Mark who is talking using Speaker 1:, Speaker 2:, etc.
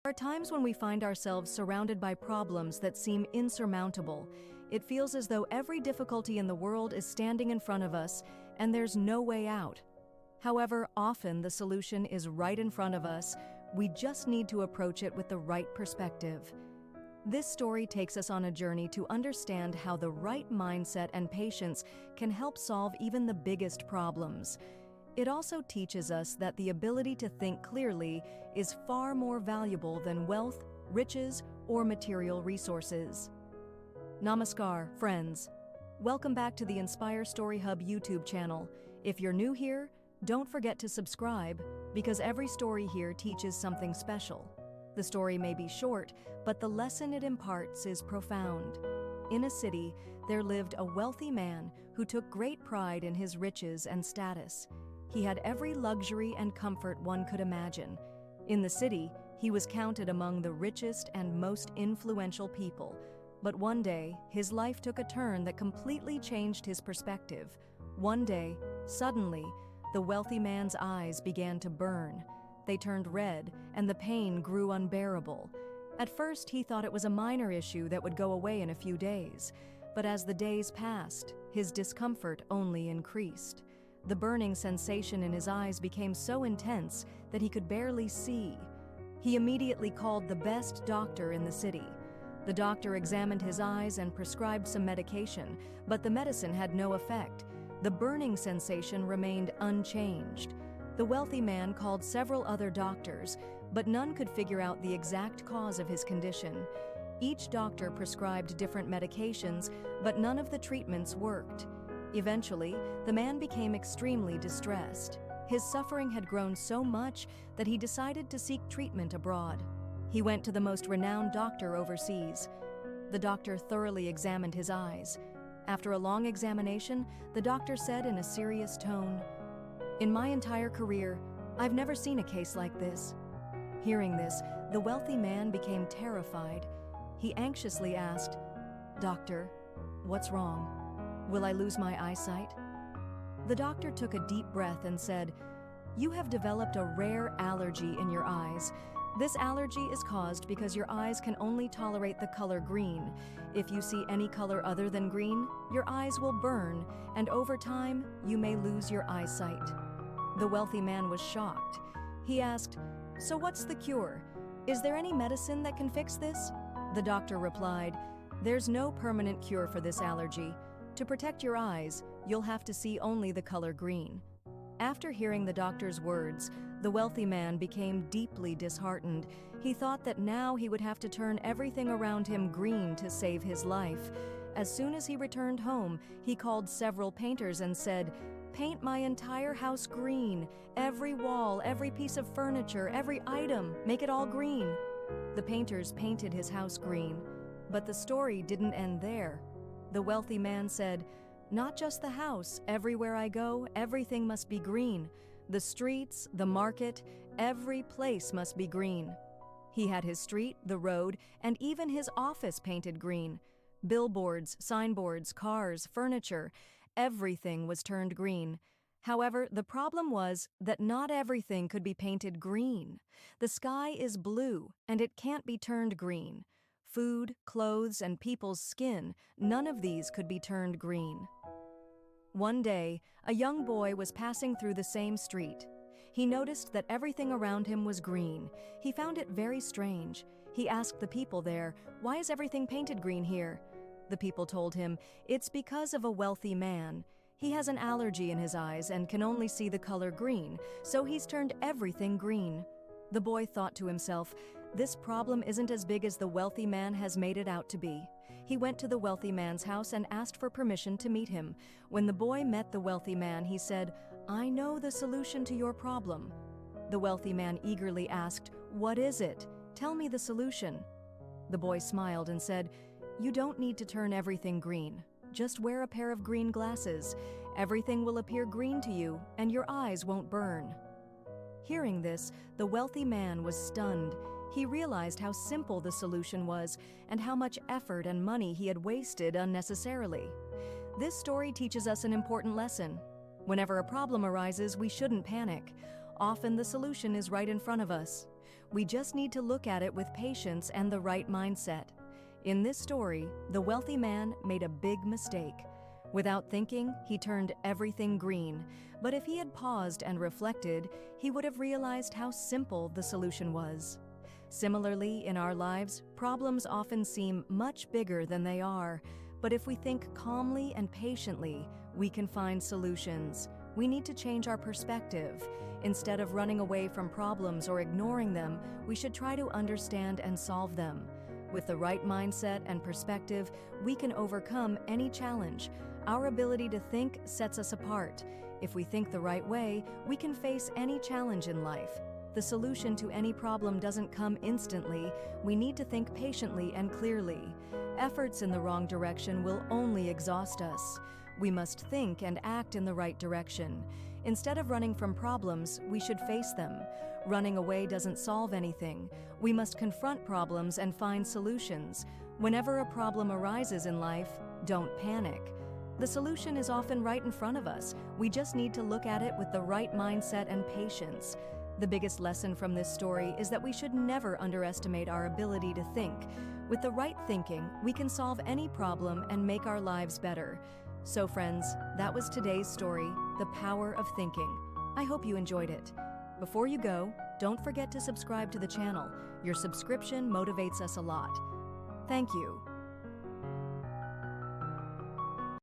Speaker 1: There are times when we find ourselves surrounded by problems that seem insurmountable. It feels as though every difficulty in the world is standing in front of us, and there's no way out. However, often the solution is right in front of us. We just need to approach it with the right perspective. This story takes us on a journey to understand how the right mindset and patience can help solve even the biggest problems. It also teaches us that the ability to think clearly is far more valuable than wealth, riches, or material resources. Namaskar, friends. Welcome back to the Inspire Story Hub YouTube channel. If you're new here, don't forget to subscribe, because every story here teaches something special. The story may be short, but the lesson it imparts is profound. In a city, there lived a wealthy man who took great pride in his riches and status. He had every luxury and comfort one could imagine. In the city, he was counted among the richest and most influential people. But one day, his life took a turn that completely changed his perspective. One day, suddenly, the wealthy man's eyes began to burn. They turned red, and the pain grew unbearable. At first, he thought it was a minor issue that would go away in a few days. But as the days passed, his discomfort only increased. The burning sensation in his eyes became so intense that he could barely see. He immediately called the best doctor in the city. The doctor examined his eyes and prescribed some medication, but the medicine had no effect. The burning sensation remained unchanged. The wealthy man called several other doctors, but none could figure out the exact cause of his condition. Each doctor prescribed different medications, but none of the treatments worked. Eventually, the man became extremely distressed. His suffering had grown so much that he decided to seek treatment abroad. He went to the most renowned doctor overseas. The doctor thoroughly examined his eyes. After a long examination, the doctor said in a serious tone, "In my entire career, I've never seen a case like this." Hearing this, the wealthy man became terrified. He anxiously asked, "Doctor, what's wrong? Will I lose my eyesight?" The doctor took a deep breath and said, "You have developed a rare allergy in your eyes. This allergy is caused because your eyes can only tolerate the color green. If you see any color other than green, your eyes will burn, and over time, you may lose your eyesight." The wealthy man was shocked. He asked, "So what's the cure? Is there any medicine that can fix this?" The doctor replied, "There's no permanent cure for this allergy. To protect your eyes, you'll have to see only the color green." After hearing the doctor's words, the wealthy man became deeply disheartened. He thought that now he would have to turn everything around him green to save his life. As soon as he returned home, he called several painters and said, "Paint my entire house green. Every wall, every piece of furniture, every item, make it all green." The painters painted his house green. But the story didn't end there. The wealthy man said, "Not just the house. Everywhere I go, everything must be green. The streets, the market, every place must be green." He had his street, the road, and even his office painted green. Billboards, signboards, cars, furniture, everything was turned green. However, the problem was that not everything could be painted green. The sky is blue, and it can't be turned green. Food, clothes, and people's skin, none of these could be turned green. One day, a young boy was passing through the same street. He noticed that everything around him was green. He found it very strange. He asked the people there, "Why is everything painted green here?" The people told him, "It's because of a wealthy man. He has an allergy in his eyes and can only see the color green, so he's turned everything green." The boy thought to himself, "This problem isn't as big as the wealthy man has made it out to be." He went to the wealthy man's house and asked for permission to meet him. When the boy met the wealthy man, he said, "I know the solution to your problem." The wealthy man eagerly asked, "What is it? Tell me the solution." The boy smiled and said, "You don't need to turn everything green. Just wear a pair of green glasses. Everything will appear green to you, and your eyes won't burn." Hearing this, the wealthy man was stunned. He realized how simple the solution was and how much effort and money he had wasted unnecessarily. This story teaches us an important lesson. Whenever a problem arises, we shouldn't panic. Often the solution is right in front of us. We just need to look at it with patience and the right mindset. In this story, the wealthy man made a big mistake. Without thinking, he turned everything green. But if he had paused and reflected, he would have realized how simple the solution was. Similarly, in our lives, problems often seem much bigger than they are. But if we think calmly and patiently, we can find solutions. We need to change our perspective. Instead of running away from problems or ignoring them, we should try to understand and solve them. With the right mindset and perspective, we can overcome any challenge. Our ability to think sets us apart. If we think the right way, we can face any challenge in life. The solution to any problem doesn't come instantly. We need to think patiently and clearly. Efforts in the wrong direction will only exhaust us. We must think and act in the right direction. Instead of running from problems, we should face them. Running away doesn't solve anything. We must confront problems and find solutions. Whenever a problem arises in life, don't panic. The solution is often right in front of us. We just need to look at it with the right mindset and patience. The biggest lesson from this story is that we should never underestimate our ability to think. With the right thinking, we can solve any problem and make our lives better. So friends, that was today's story, The Power of Thinking. I hope you enjoyed it. Before you go, don't forget to subscribe to the channel. Your subscription motivates us a lot. Thank you.